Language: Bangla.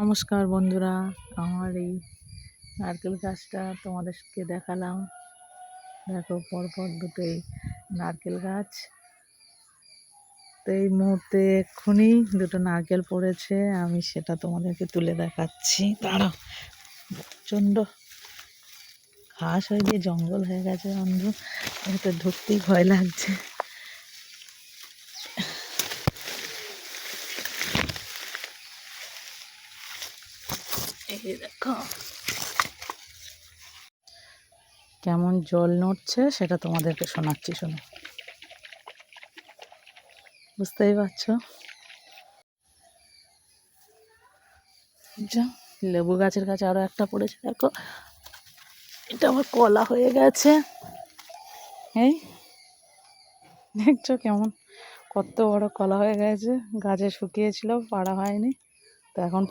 নমস্কার বন্ধুরা, আমার এই নারকেল গাছটা তোমাদেরকে দেখালাম। দেখো পরপর দুটোই নারকেল গাছ। তো এই মুহূর্তে এক্ষুনি দুটো নারকেল পড়েছে, আমি সেটা তোমাদেরকে তুলে দেখাচ্ছি। দাঁড়াও, প্রচণ্ড ঘাস হয়ে গিয়ে জঙ্গল হয়ে গেছে বন্ধু, এতে ঢুকতেই ভয় লাগছে। এই দেখো কেমন জল নড়ছে, সেটা তোমাদেরকে শোনাচ্ছি, শোনো। বুঝতেই পারছো, লেবু গাছের কাছে আরো একটা পড়েছে, দেখো এটা আবার কলা হয়ে গেছে। এই দেখছো কেমন কত বড় কলা হয়ে গেছে, গাছে শুকিয়েছিল, পাড়া হয়নি, তো এখন